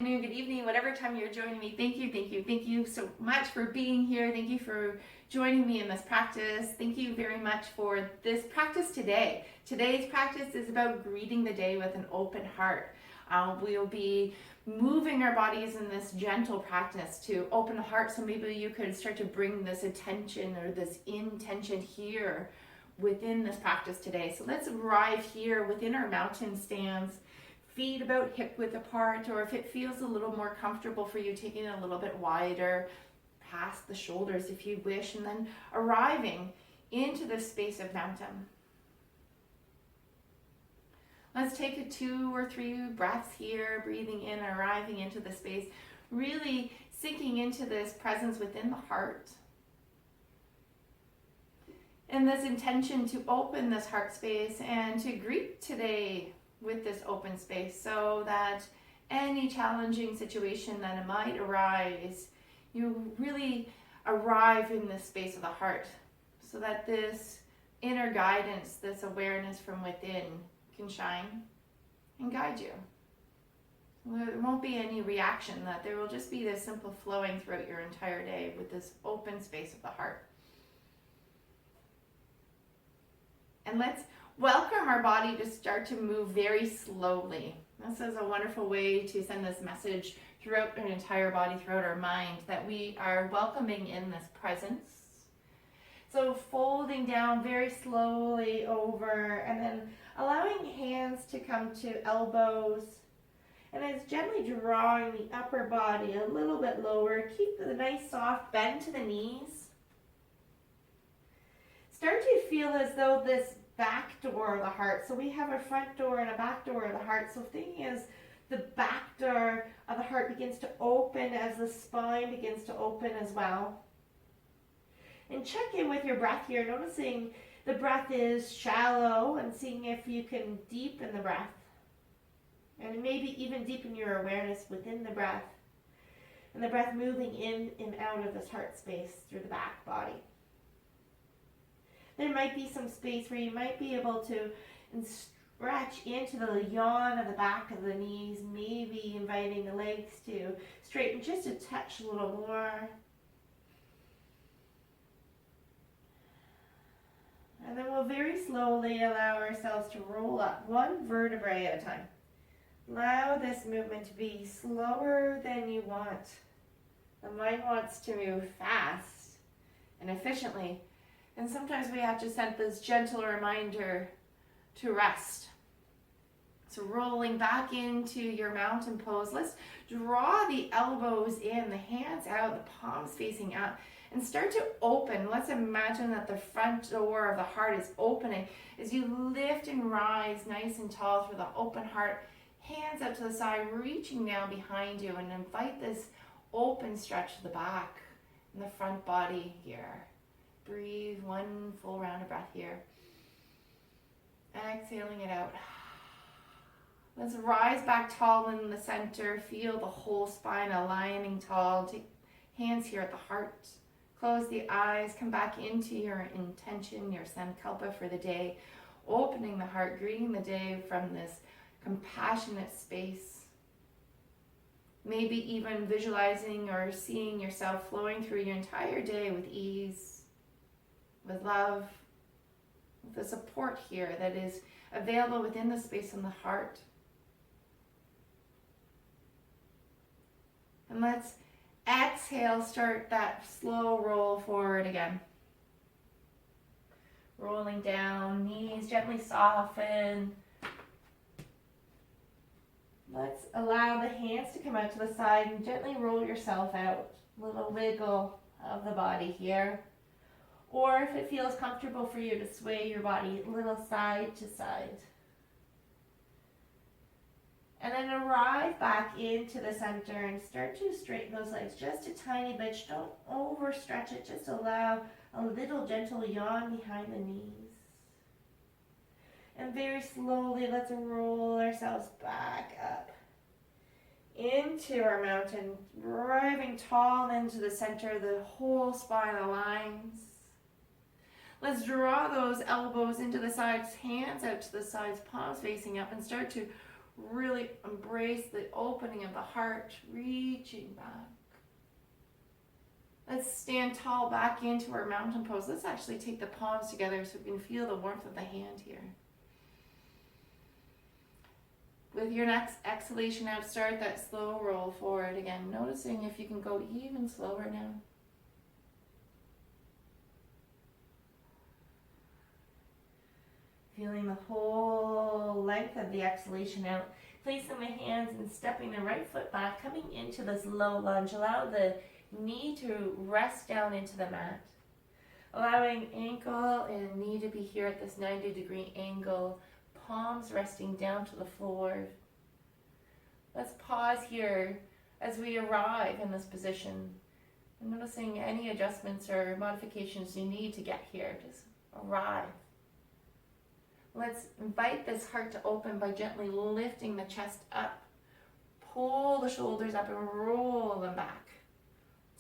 Good evening, whatever time you're joining me. Thank you so much for being here. Thank you for joining me in this practice. Thank you very much for this practice today. Today's practice is about greeting the day with an open heart. We'll be moving our bodies in this gentle practice to open the heart, so maybe you could start to bring this attention or this intention here within this practice today. So let's arrive here within our mountain stance, feet about hip width apart, or if it feels a little more comfortable for you, taking it a little bit wider past the shoulders if you wish, and then arriving into the space of mountain. Let's take a 2 or 3 breaths here, breathing in, arriving into the space, really sinking into this presence within the heart. And this intention to open this heart space and to greet today with this open space, so that any challenging situation that might arise, you really arrive in this space of the heart, so that this inner guidance, this awareness from within can shine and guide you. There won't be any reaction, that there will just be this simple flowing throughout your entire day with this open space of the heart. And let's welcome our body to start to move very slowly. This is a wonderful way to send this message throughout our entire body, throughout our mind, that we are welcoming in this presence. So folding down very slowly over, and then allowing hands to come to elbows. And it's gently drawing the upper body a little bit lower. Keep the nice soft bend to the knees. Start to feel as though this back door of the heart. So we have a front door and a back door of the heart. So thinking as the back door of the heart begins to open as the spine begins to open as well. And check in with your breath here, noticing the breath is shallow and seeing if you can deepen the breath. And maybe even deepen your awareness within the breath. And the breath moving in and out of this heart space through the back body. There might be some space where you might be able to stretch into the yawn of the back of the knees, maybe inviting the legs to straighten just a touch a little more. And then we'll very slowly allow ourselves to roll up one vertebrae at a time. Allow this movement to be slower than you want. The mind wants to move fast and efficiently. And sometimes we have to send this gentle reminder to rest. So rolling back into your mountain pose, let's draw the elbows in, the hands out, the palms facing up, and start to open. Let's imagine that the front door of the heart is opening as you lift and rise nice and tall through the open heart, hands up to the side, reaching down behind you, and invite this open stretch to the back and the front body here. Breathe one full round of breath here. Exhaling it out. Let's rise back tall in the center. Feel the whole spine aligning tall. Take hands here at the heart. Close the eyes. Come back into your intention, your sankalpa for the day. Opening the heart, greeting the day from this compassionate space. Maybe even visualizing or seeing yourself flowing through your entire day with ease, with love, with the support here that is available within the space in the heart. And let's exhale, start that slow roll forward again. Rolling down, knees gently soften. Let's allow the hands to come out to the side and gently roll yourself out. Little wiggle of the body here. Or if it feels comfortable for you to sway your body a little side to side. And then arrive back into the center and start to straighten those legs just a tiny bit. Don't overstretch it. Just allow a little gentle yawn behind the knees. And very slowly, let's roll ourselves back up into our mountain, driving tall into the center. The whole spine aligns. Let's draw those elbows into the sides, hands out to the sides, palms facing up, and start to Really embrace the opening of the heart, reaching back. Let's stand tall back into our mountain pose. Let's actually take the palms together so we can feel the warmth of the hand here. With your next exhalation out, start that slow roll forward again, noticing if you can go even slower now. Feeling the whole length of the exhalation out. Placing the hands and stepping the right foot back, coming into this low lunge. Allow the knee to rest down into the mat. Allowing ankle and knee to be here at this 90-degree angle. Palms resting down to the floor. Let's pause here as we arrive in this position. And noticing any adjustments or modifications you need to get here. Just arrive. Let's invite this heart to open by gently lifting the chest up. Pull the shoulders up and roll them back.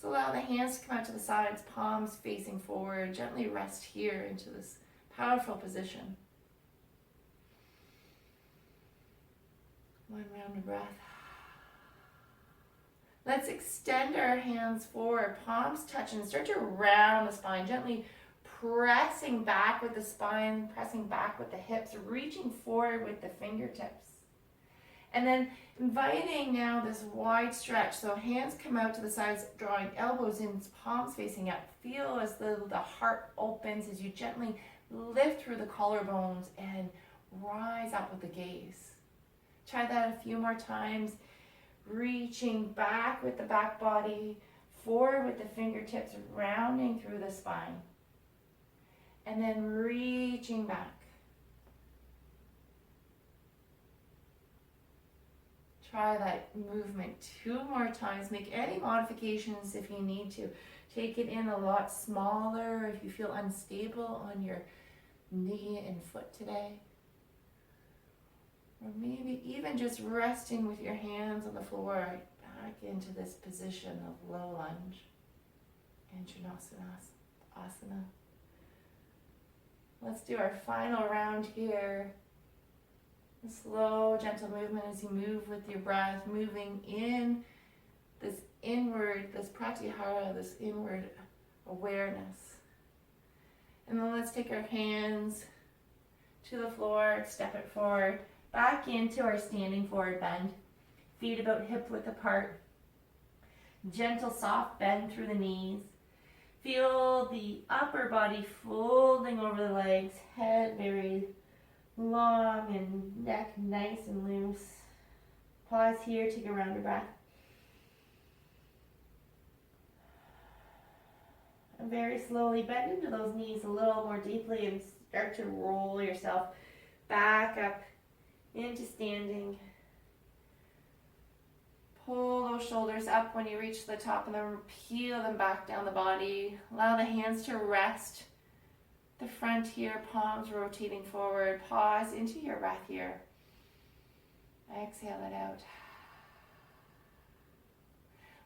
So allow the hands to come out to the sides, palms facing forward. Gently rest here into this powerful position. One round of breath. Let's extend our hands forward, palms touch, and start to round the spine, gently pressing back with the spine, pressing back with the hips, reaching forward with the fingertips. And then inviting now this wide stretch. So hands come out to the sides, drawing elbows in, palms facing up. Feel as though the heart opens as you gently lift through the collarbones and rise up with the gaze. Try that a few more times. Reaching back with the back body, forward with the fingertips, rounding through the spine. And then reaching back. Try that movement 2 more times. Make any modifications if you need to. Take it in a lot smaller if you feel unstable on your knee and foot today. Or maybe even just resting with your hands on the floor back into this position of low lunge. Asana. Let's do our final round here. A slow, gentle movement as you move with your breath, moving in this inward, this pratyahara, this inward awareness. And then let's take our hands to the floor, step it forward, back into our standing forward bend. Feet about hip width apart. Gentle, soft bend through the knees. Feel the upper body folding over the legs, head very long and neck nice and loose. Pause here, take a round of breath. And very slowly bend into those knees a little more deeply and start to roll yourself back up into standing. Pull those shoulders up when you reach the top and then peel them back down the body. Allow the hands to rest. The front here, palms rotating forward. Pause into your breath here. Exhale it out.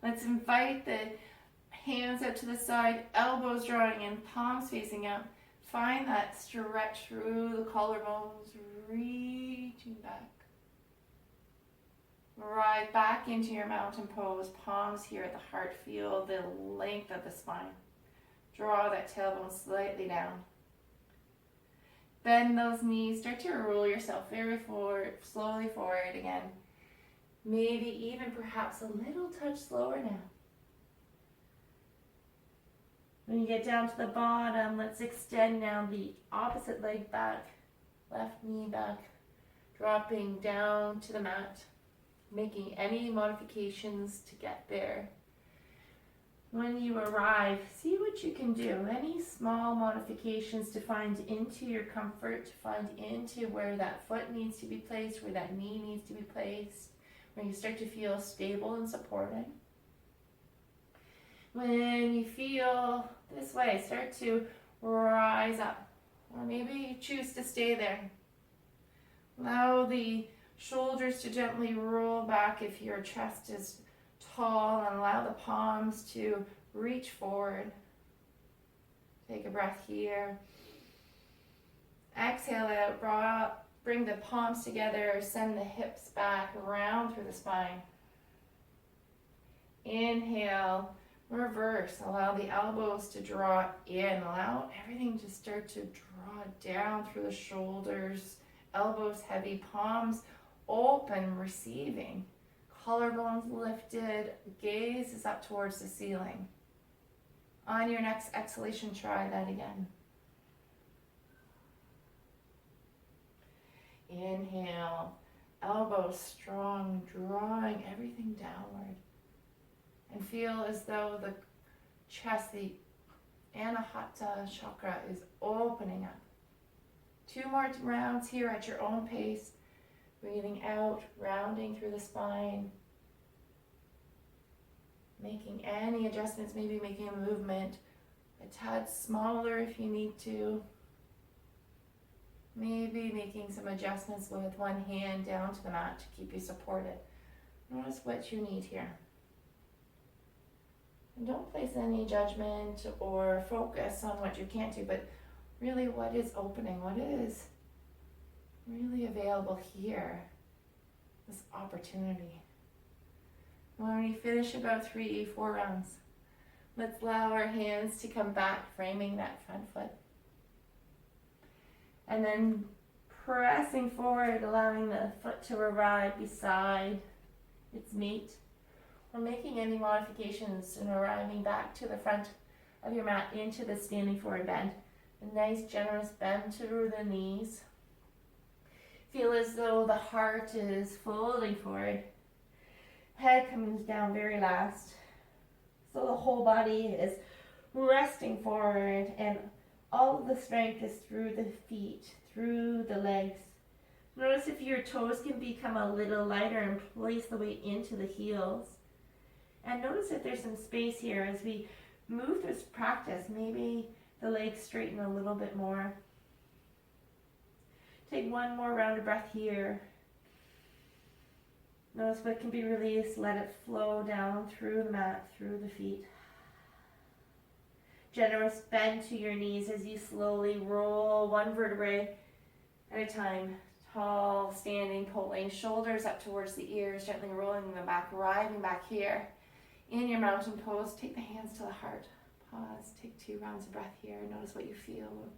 Let's invite the hands out to the side, elbows drawing in, palms facing up. Find that stretch through the collarbones, reaching back. Rise back into your mountain pose, palms here at the heart. Feel the length of the spine. Draw that tailbone slightly down. Bend those knees, start to roll yourself very forward, slowly forward again. Maybe even perhaps a little touch slower now. When you get down to the bottom, let's extend now the opposite leg back, left knee back, dropping down to the mat, making any modifications to get there. When you arrive, see what you can do. Any small modifications to find into your comfort, to find into where that foot needs to be placed, where that knee needs to be placed, where you start to feel stable and supported. When you feel this way, start to rise up, or maybe you choose to stay there. Allow the shoulders to gently roll back if your chest is tall, and allow the palms to reach forward. Take a breath here. Exhale it out, Bring the palms together, send the hips back, round through the spine. Inhale, reverse. Allow the elbows to draw in. Allow everything to start to draw down through the shoulders. Elbows heavy, palms open, receiving. Collarbones lifted, gaze is up towards the ceiling. On your next exhalation, try that again. Inhale, elbows strong, drawing everything downward. And feel as though the chest, the Anahata chakra is opening up. 2 more rounds here at your own pace. Breathing out, rounding through the spine. Making any adjustments, maybe making a movement a tad smaller if you need to. Maybe making some adjustments with one hand down to the mat to keep you supported. Notice what you need here. And don't place any judgment or focus on what you can't do, but really what is opening, what is really available here, this opportunity. When we finish about 3-4 rounds, let's allow our hands to come back, framing that front foot. And then pressing forward, allowing the foot to arrive beside its mate. Or making any modifications and arriving back to the front of your mat into the standing forward bend. A nice generous bend through the knees. Feel as though the heart is folding forward. Head comes down very last. So the whole body is resting forward and all of the strength is through the feet, through the legs. Notice if your toes can become a little lighter and place the weight into the heels. And notice if there's some space here as we move through this practice. Maybe the legs straighten a little bit more. Take one more round of breath here. Notice what can be released. Let it flow down through the mat, through the feet. Generous bend to your knees as you slowly roll one vertebrae at a time. Tall, standing, pulling, shoulders up towards the ears, gently rolling them back, arriving back here. In your mountain pose, take the hands to the heart. Pause, take 2 rounds of breath here. Notice what you feel.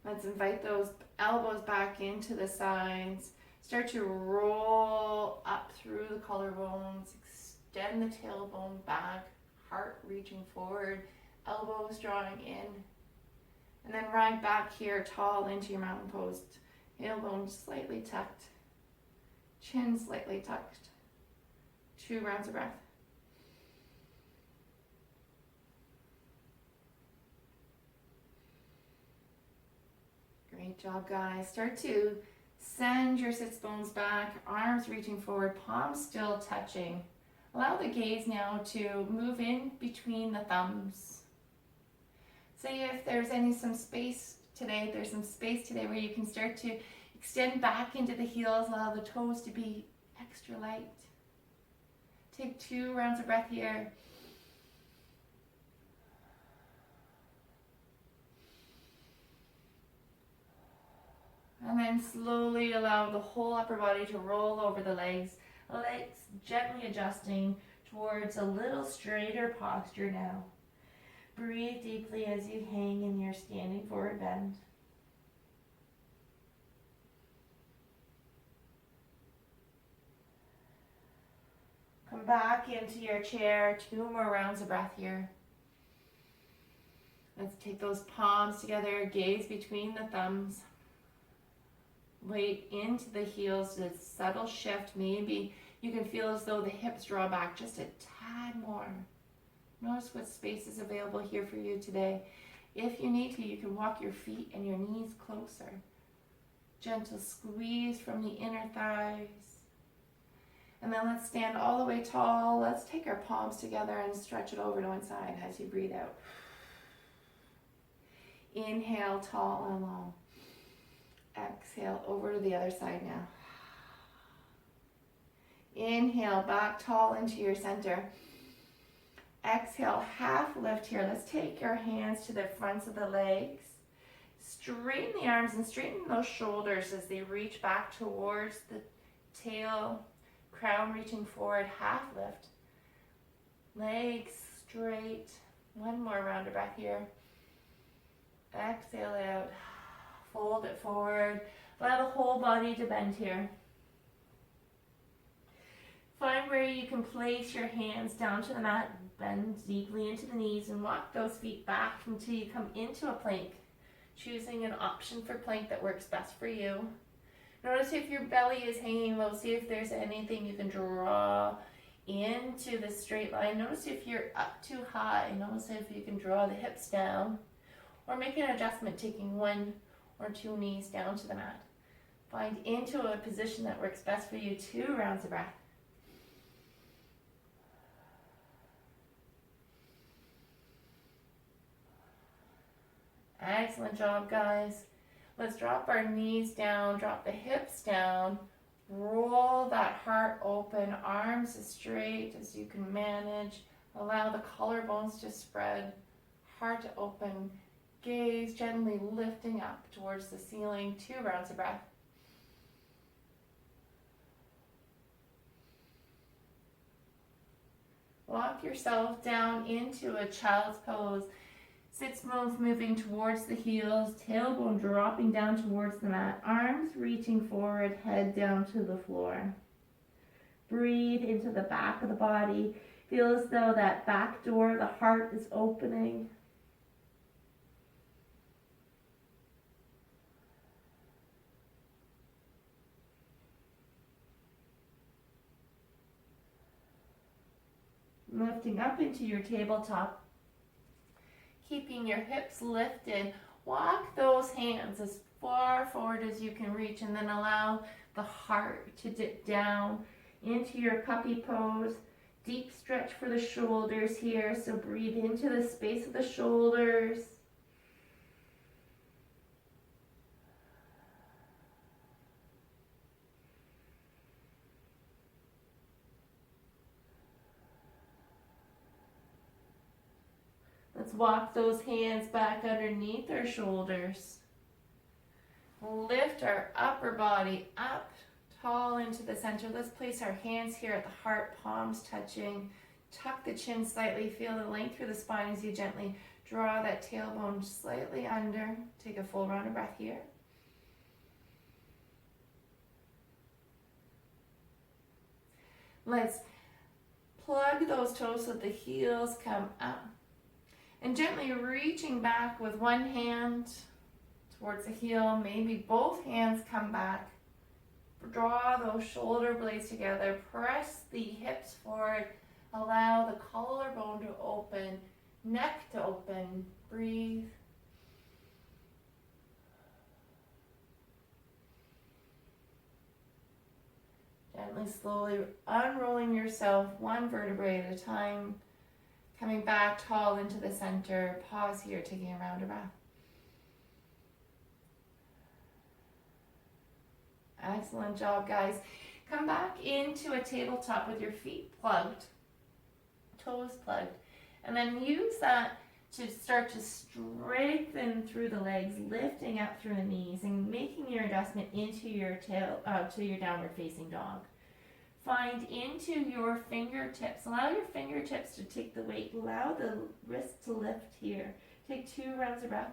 Let's invite those elbows back into the sides. Start to roll up through the collarbones. Extend the tailbone back, heart reaching forward. Elbows drawing in. And then ride back here tall into your mountain pose. Tailbone slightly tucked. Chin slightly tucked. 2 rounds of breath. Great job, guys. Start to send your sits bones back, arms reaching forward, palms still touching. Allow the gaze now to move in between the thumbs. Say if there's some space today where you can start to extend back into the heels, allow the toes to be extra light. Take 2 rounds of breath here. And then slowly allow the whole upper body to roll over the legs gently adjusting towards a little straighter posture now. Breathe deeply as you hang in your standing forward bend. Come back into your chair, 2 more rounds of breath here. Let's take those palms together, gaze between the thumbs. Weight into the heels, a subtle shift. Maybe you can feel as though the hips draw back just a tad more. Notice what space is available here for you today. If you need to, you can walk your feet and your knees closer. Gentle squeeze from the inner thighs. And then let's stand all the way tall. Let's take our palms together and stretch it over to one side as you breathe out. Inhale, tall and long. Exhale, over to the other side now. Inhale, back tall into your center. Exhale, half lift here. Let's take your hands to the fronts of the legs. Straighten the arms and straighten those shoulders as they reach back towards the tail, crown reaching forward, half lift. Legs straight. One more round of breath here. Exhale out. Fold it forward. Allow the whole body to bend here. Find where you can place your hands down to the mat. Bend deeply into the knees and walk those feet back until you come into a plank. Choosing an option for plank that works best for you. Notice if your belly is hanging low. See if there's anything you can draw into the straight line. Notice if you're up too high. Notice if you can draw the hips down. Or make an adjustment, taking one or two knees down to the mat. Find into a position that works best for you. 2 rounds of breath. Excellent job, guys. Let's drop our knees down, drop the hips down, roll that heart open, arms as straight as you can manage. Allow the collarbones to spread, heart open, gaze gently lifting up towards the ceiling. 2 rounds of breath. Walk yourself down into a child's pose. Sits bones moving towards the heels, tailbone dropping down towards the mat, arms reaching forward, head down to the floor. Breathe into the back of the body. Feel as though that back door, the heart, is opening. Lifting up into your tabletop. Keeping your hips lifted, walk those hands as far forward as you can reach, and then allow the heart to dip down into your puppy pose. Deep stretch for the shoulders here, so breathe into the space of the shoulders. Let's walk those hands back underneath our shoulders. Lift our upper body up tall into the center. Let's place our hands here at the heart, palms touching. Tuck the chin slightly. Feel the length through the spine as you gently draw that tailbone slightly under. Take a full round of breath here. Let's plug those toes so the heels come up. And gently reaching back with one hand towards the heel, maybe both hands come back. Draw those shoulder blades together, press the hips forward, allow the collarbone to open, neck to open, breathe. Gently, slowly unrolling yourself one vertebrae at a time. Coming back tall into the center. Pause here, taking a round of breath. Excellent job, guys. Come back into a tabletop with your feet plugged, toes plugged, and then use that to start to strengthen through the legs, lifting up through the knees and making your adjustment into your tail, to your downward facing dog. Find into your fingertips. Allow your fingertips to take the weight. Allow the wrist to lift here. Take 2 rounds of breath.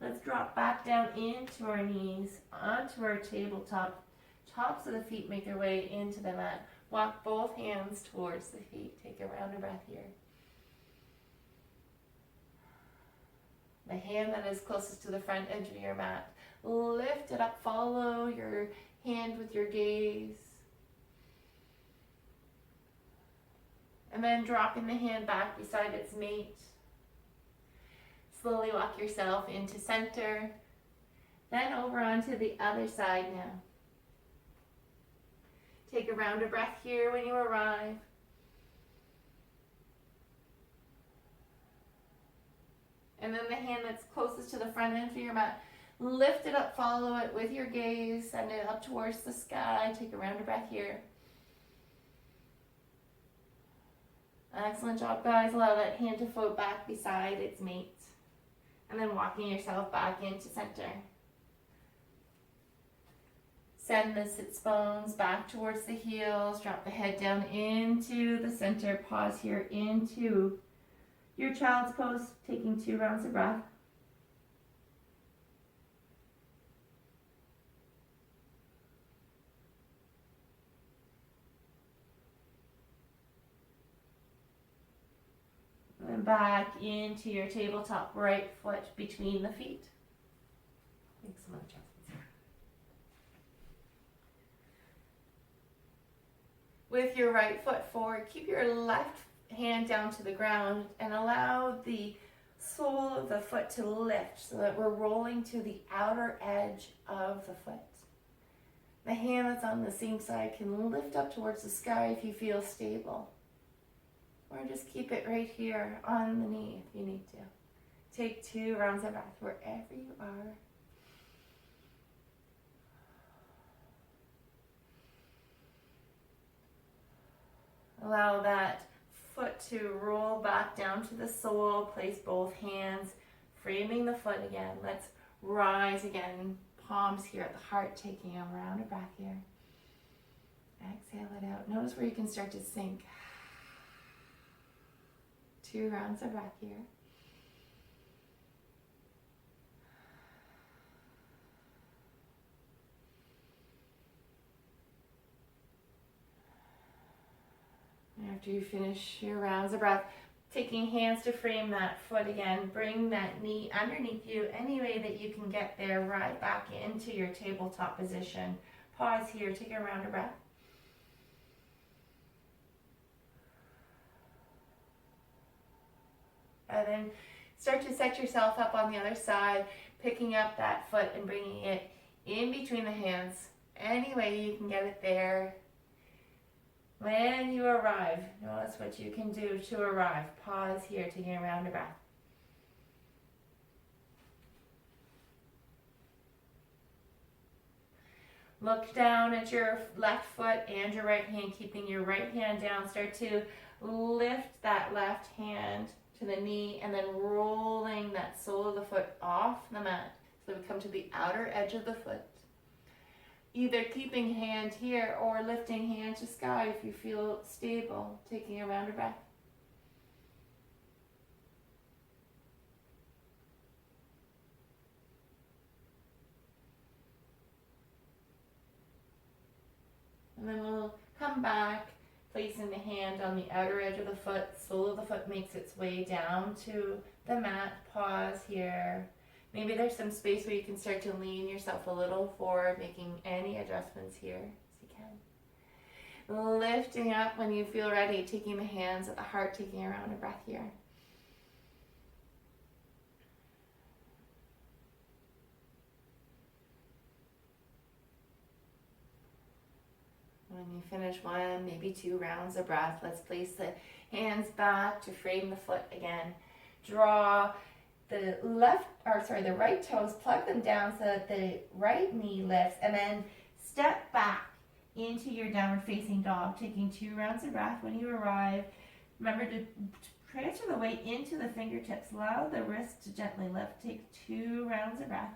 Let's drop back down into our knees, onto our tabletop. Tops of the feet make their way into the mat. Walk both hands towards the feet. Take a round of breath here. The hand that is closest to the front edge of your mat. Lift it up, follow your hand with your gaze. And then dropping the hand back beside its mate. Slowly walk yourself into center. Then over onto the other side now. Take a round of breath here when you arrive. And then the hand that's closest to the front end of your mat, lift it up, follow it with your gaze, send it up towards the sky. Take a round of breath here. Excellent job, guys. Allow that hand to float back beside its mate. And then walking yourself back into center. Send the sits bones back towards the heels. Drop the head down into the center. Pause here into your child's pose, taking 2 rounds of breath. And back into your tabletop, right foot between the feet. Make some adjustments here. With your right foot forward, keep your left hand down to the ground and allow the sole of the foot to lift so that we're rolling to the outer edge of the foot. The hand that's on the same side can lift up towards the sky if you feel stable. Or just keep it right here on the knee if you need to. Take 2 rounds of breath wherever you are. Allow that foot to roll back down to the sole. Place both hands, framing the foot again. Let's rise again. Palms here at the heart, taking a round of breath here. Exhale it out. Notice where you can start to sink. 2 rounds of breath here. After you finish your rounds of breath, taking hands to frame that foot again, bring that knee underneath you any way that you can get there, right back into your tabletop position. Pause here, take a round of breath. And then start to set yourself up on the other side, picking up that foot and bringing it in between the hands. Any way you can get it there. When you arrive, notice what you can do to arrive. Pause here, taking a round of breath. Look down at your left foot and your right hand, keeping your right hand down. Start to lift that left hand to the knee and then rolling that sole of the foot off the mat so we come to the outer edge of the foot. Either keeping hand here or lifting hand to sky if you feel stable, taking a round of breath. And then we'll come back, placing the hand on the outer edge of the foot. Sole of the foot makes its way down to the mat. Pause here. Maybe there's some space where you can start to lean yourself a little forward, making any adjustments here as you can. Lifting up when you feel ready, taking the hands at the heart, taking a round of breath here. When you finish 1, maybe 2 rounds of breath, let's place the hands back to frame the foot again. Draw the right toes, plug them down so that the right knee lifts, and then step back into your downward facing dog, taking 2 rounds of breath. When you arrive, remember to transfer the weight into the fingertips. Allow the wrist to gently lift. Take 2 rounds of breath.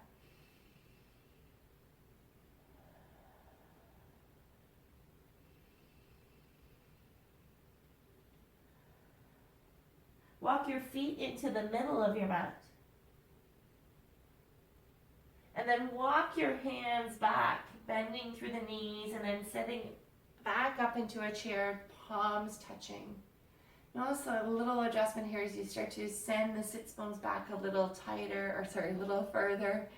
Walk your feet into the middle of your mat. And then walk your hands back, bending through the knees and then sitting back up into a chair, palms touching. Notice a little adjustment here as you start to send the sits bones back a little a little further.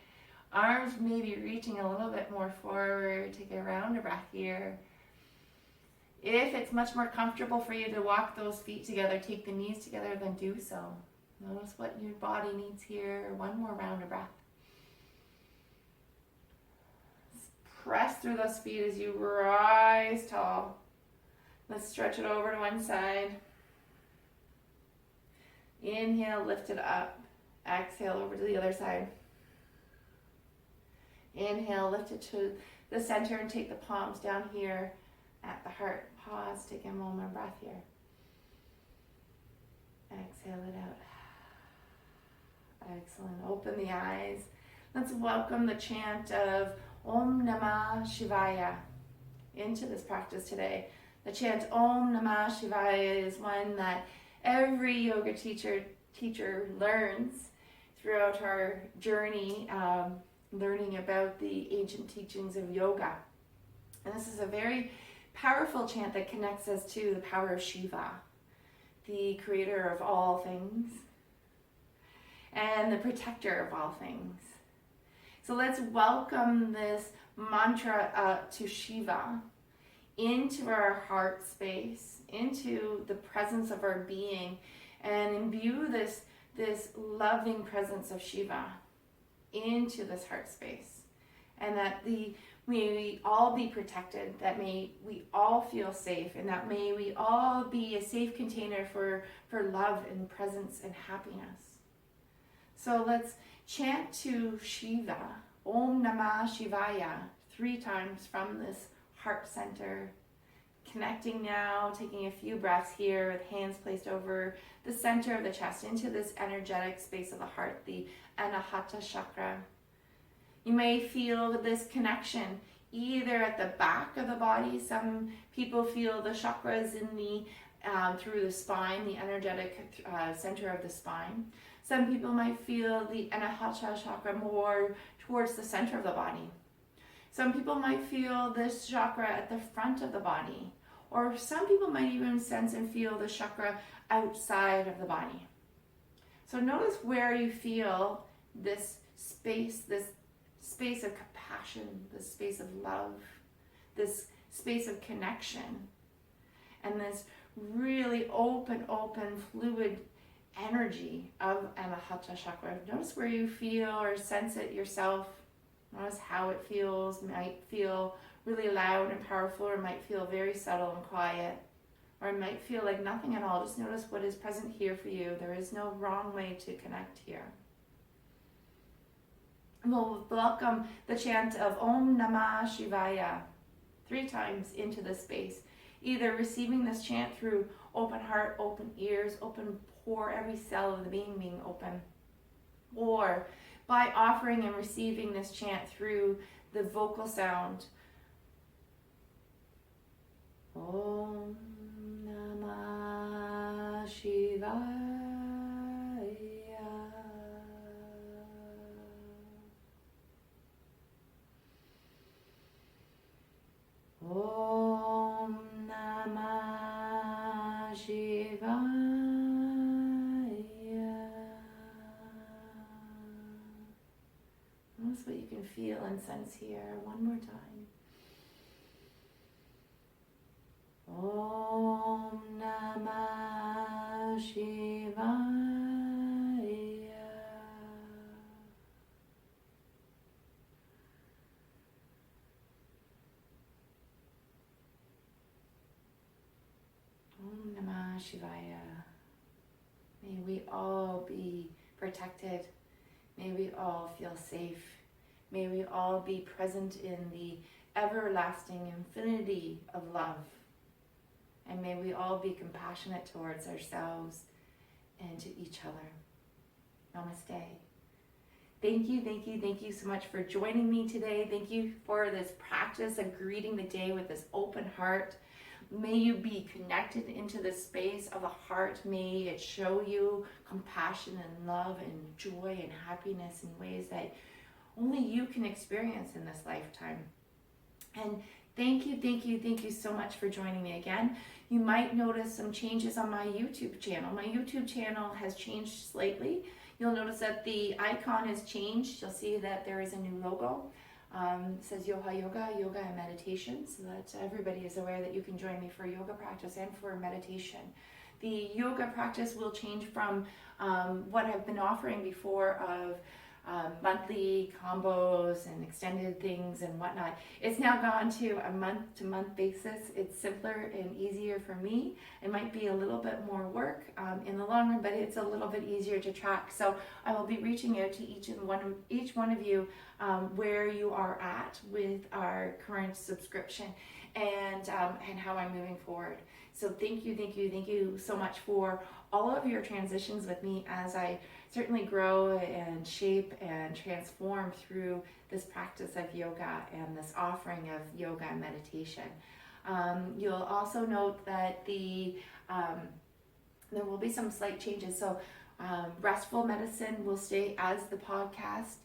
Arms maybe reaching a little bit more forward. Take a round of breath here. If it's much more comfortable for you to walk those feet together, take the knees together, then do so. Notice what your body needs here. 1 more round of breath. Press through those feet as you rise tall. Let's stretch it over to one side. Inhale, lift it up. Exhale over to the other side. Inhale, lift it to the center and take the palms down here at the heart. Pause, take a moment, breath here. Exhale it out. Excellent. Open the eyes. Let's welcome the chant of Om Namah Shivaya into this practice today. The chant Om Namah Shivaya is one that every yoga teacher learns throughout our journey, learning about the ancient teachings of yoga. And this is a very powerful chant that connects us to the power of Shiva, the creator of all things and the protector of all things. So let's welcome this mantra to Shiva into our heart space, into the presence of our being, and imbue this loving presence of Shiva into this heart space. And that may we all be protected, that may we all feel safe, and that may we all be a safe container for love and presence and happiness. So let's chant to Shiva, Om Namah Shivaya, 3 times from this heart center. Connecting now, taking a few breaths here with hands placed over the center of the chest into this energetic space of the heart, the Anahata chakra. You may feel this connection either at the back of the body. Some people feel the chakras in the through the spine, the energetic center of the spine. Some people might feel the Anahata chakra more towards the center of the body. Some people might feel this chakra at the front of the body. Or some people might even sense and feel the chakra outside of the body. So notice where you feel this space of compassion, this space of love, this space of connection, and this really open, fluid energy of Anahata chakra. Notice where you feel or sense it yourself. Notice how it feels. Might feel really loud and powerful, or might feel very subtle and quiet, or it might feel like nothing at all. Just notice what is present here for you. There is no wrong way to connect here. We'll welcome the chant of Om Namah Shivaya 3 times into this space. Either receiving this chant through open heart, open ears, open pore, every cell of the being open, or by offering and receiving this chant through the vocal sound. Om Namah Shivaya. Om Namah Shivaya. Notice what you can feel and sense here. One more time. Om Namah Shivaya. Om Namah Shivaya. May we all be protected. May we all feel safe. May we all be present in the everlasting infinity of love. And may we all be compassionate towards ourselves and to each other. Namaste. Thank you so much for joining me today. Thank you for this practice of greeting the day with this open heart. May you be connected into the space of the heart. May it show you compassion and love and joy and happiness in ways that only you can experience in this lifetime. And thank you so much for joining me again. You might notice some changes on my YouTube channel. My YouTube channel has changed slightly. You'll notice that the icon has changed. You'll see that there is a new logo. It says yoga and meditation, so that everybody is aware that you can join me for yoga practice and for meditation. The yoga practice will change from what I've been offering before of monthly combos and extended things and whatnot. It's now gone to a month-to-month basis. It's simpler and easier for me. It might be a little bit more work in the long run, but it's a little bit easier to track. So I will be reaching out to each one of you where you are at with our current subscription and how I'm moving forward. So thank you so much for all of your transitions with me as I certainly grow and shape and transform through this practice of yoga and this offering of yoga and meditation. You'll also note that there will be some slight changes. So Restful Medicine will stay as the podcast.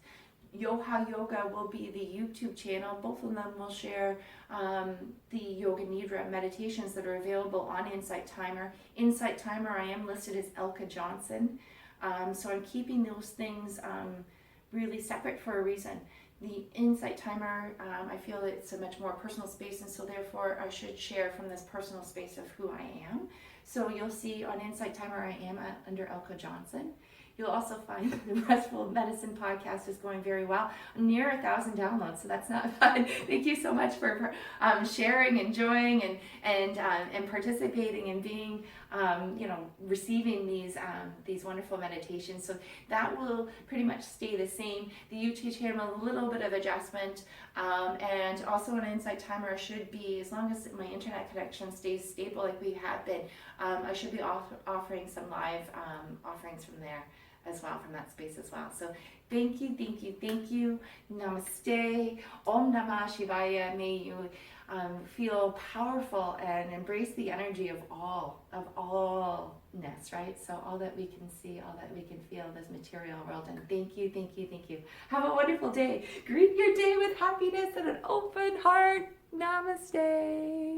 Yoha Yoga will be the YouTube channel. Both of them will share the Yoga Nidra meditations that are available on Insight Timer. Insight Timer, I am listed as Elke Johnson. So I'm keeping those things really separate for a reason. The Insight Timer, I feel that it's a much more personal space, and so therefore I should share from this personal space of who I am. So you'll see on Insight Timer I am under Elke Johnson. You'll also find the Restful Medicine podcast is going very well, near 1,000 downloads, so that's not fun. Thank you so much for sharing, enjoying, and participating and being, receiving these wonderful meditations. So that will pretty much stay the same. The YouTube channel, a little bit of adjustment, and also on Insight Timer should be, as long as my internet connection stays stable like we have been, I should be offering some live offerings from there as well, from that space as well. So thank you. Namaste. Om Namah Shivaya. May you feel powerful and embrace the energy of allness, right? So all that we can see, all that we can feel, this material world. And thank you. Have a wonderful day. Greet your day with happiness and an open heart. Namaste.